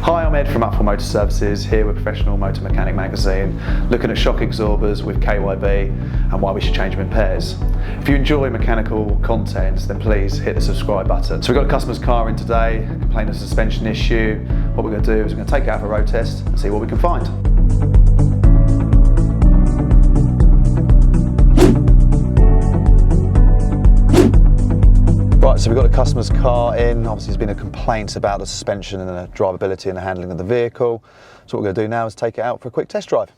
Hi, I'm Ed from Uckfield Motor Services, here with Professional Motor Mechanic magazine, looking at shock absorbers with KYB and why we should change them in pairs. If you enjoy mechanical content, then please hit the subscribe button. So we've got a customer's car in today, complaining of a suspension issue. What we're going to do is we're going to take it out for a road test and see what we can find. Right, so we've got a customer's car in. Obviously there's been a complaint about the suspension and the drivability and the handling of the vehicle. So what we're going to do now is take it out for a quick test drive.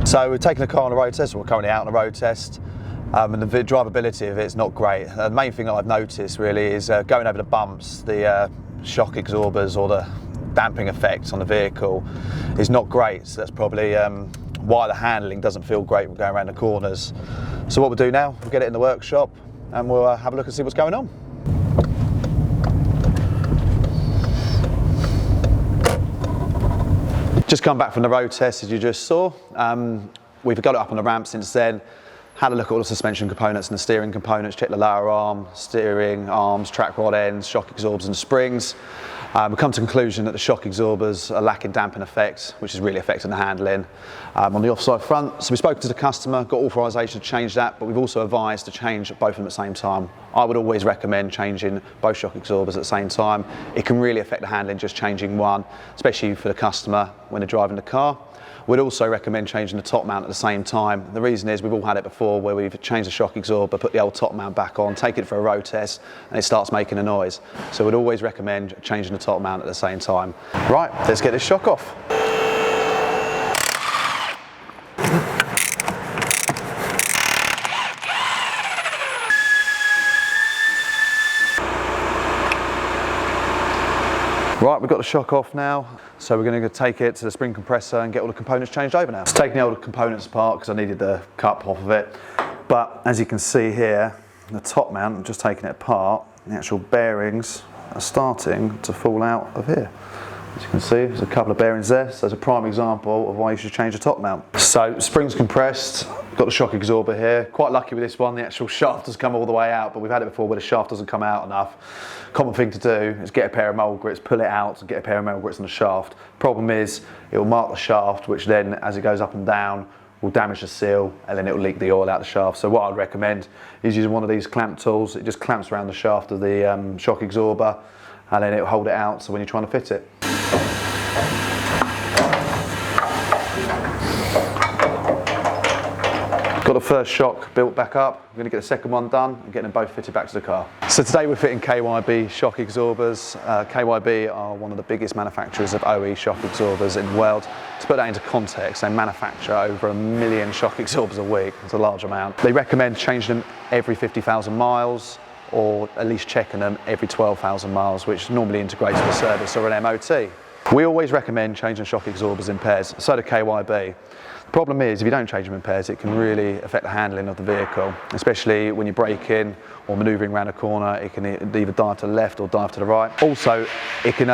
So we're taking the car on a road test, we're currently out on a road test, and the drivability of it is not great. The main thing that I've noticed really is going over the bumps, the shock absorbers or the damping effect on the vehicle is not great. So that's probably why the handling doesn't feel great when going around the corners. So what we'll do now, we'll get it in the workshop and we'll have a look and see what's going on. Just come back from the road test as you just saw. We've got it up on the ramp since then, had a look at all the suspension components and the steering components, checked the lower arm, steering arms, track rod ends, shock absorbers and springs. We've come to the conclusion that the shock absorbers are lacking damping effect, which is really affecting the handling on the offside front. So we spoke to the customer, got authorisation to change that, but we've also advised to change both of them at the same time. I would always recommend changing both shock absorbers at the same time. It can really affect the handling just changing one, especially for the customer when they're driving the car. We'd also recommend changing the top mount at the same time. The reason is we've all had it before where we've changed the shock absorber, put the old top mount back on, take it for a road test and it starts making a noise. So we'd always recommend changing the top mount at the same time. Right, let's get this shock off. Right, we've got the shock off now, so we're going to take it to the spring compressor and get all the components changed over now. It's taking the old components apart because I needed the cup off of it, but as you can see here, the top mount, I'm just taking it apart, the actual bearings are starting to fall out of here. As you can see, there's a couple of bearings there, so there's a prime example of why you should change the top mount. So, springs compressed, got the shock absorber here. Quite lucky with this one, the actual shaft has come all the way out, but we've had it before where the shaft doesn't come out enough. Common thing to do is get a pair of mould grits, pull it out and get a pair of mould grits on the shaft. Problem is, it will mark the shaft, which then, as it goes up and down, will damage the seal and then it will leak the oil out the shaft. So what I'd recommend is using one of these clamp tools. It just clamps around the shaft of the shock absorber and then it will hold it out so when you're trying to fit it. Got the first shock built back up. We're going to get the second one done and get them both fitted back to the car. So today we're fitting KYB Shock Absorbers. KYB are one of the biggest manufacturers of OE shock absorbers in the world. To put that into context, they manufacture over 1 million shock absorbers a week. It's a large amount. They recommend changing them every 50,000 miles or at least checking them every 12,000 miles, which normally integrates with a service or an MOT. We always recommend changing shock absorbers in pairs, so do KYB. The problem is, if you don't change them in pairs, it can really affect the handling of the vehicle, especially when you're braking or manoeuvring around a corner. It can either dive to the left or dive to the right. Also, it can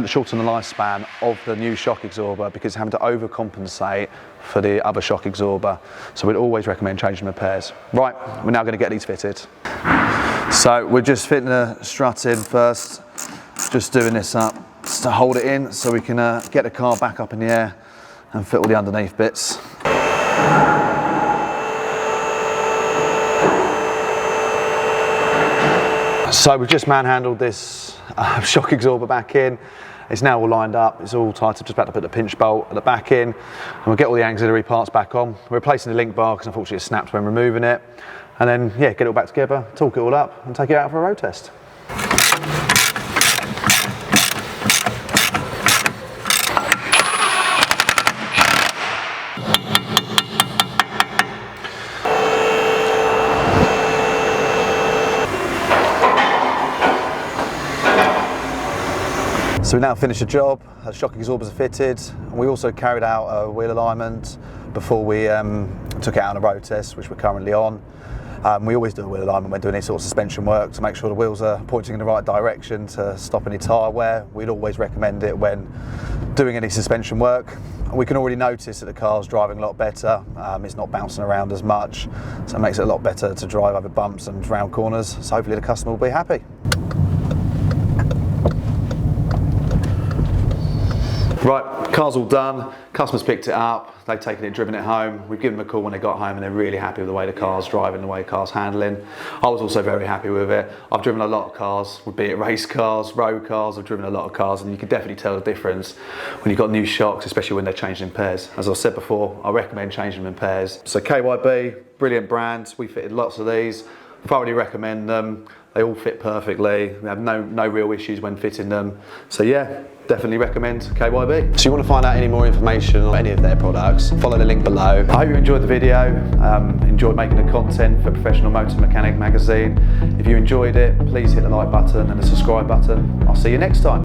shorten the lifespan of the new shock absorber because it's having to overcompensate for the other shock absorber. So we'd always recommend changing them in pairs. Right, we're now going to get these fitted. So we're just fitting the strut in first, just doing this up to hold it in so we can get the car back up in the air and fit all the underneath bits. So we've just manhandled this shock absorber back in. It's now all lined up, it's all tight up, just about to put the pinch bolt at the back in, and we'll get all the auxiliary parts back on. We're replacing the link bar because unfortunately it snapped when removing it, and then yeah, get it all back together, torque it all up and take it out for a road test. So we now finished the job, the shock absorbers are fitted, and we also carried out a wheel alignment before we took it out on a road test, which we're currently on. We always do a wheel alignment when doing any sort of suspension work to make sure the wheels are pointing in the right direction to stop any tyre wear. We'd always recommend it when doing any suspension work. We can already notice that the car's driving a lot better. It's not bouncing around as much, so it makes it a lot better to drive over bumps and round corners. So hopefully the customer will be happy. Right, car's all done, customers picked it up, they've taken it, driven it home. We've given them a call when they got home and they're really happy with the way the car's driving, the way the car's handling. I was also very happy with it. I've driven a lot of cars, be it race cars, road cars, I've driven a lot of cars, and you can definitely tell the difference when you've got new shocks, especially when they're changed in pairs. As I've said before, I recommend changing them in pairs. So KYB, brilliant brand, we fitted lots of these, thoroughly recommend them. They all fit perfectly, we have no real issues when fitting them. So yeah, definitely recommend KYB. So you want to find out any more information on any of their products, follow the link below. I hope you enjoyed the video, enjoyed making the content for Professional Motor Mechanic magazine. If you enjoyed it, please hit the like button and the subscribe button. I'll see you next time.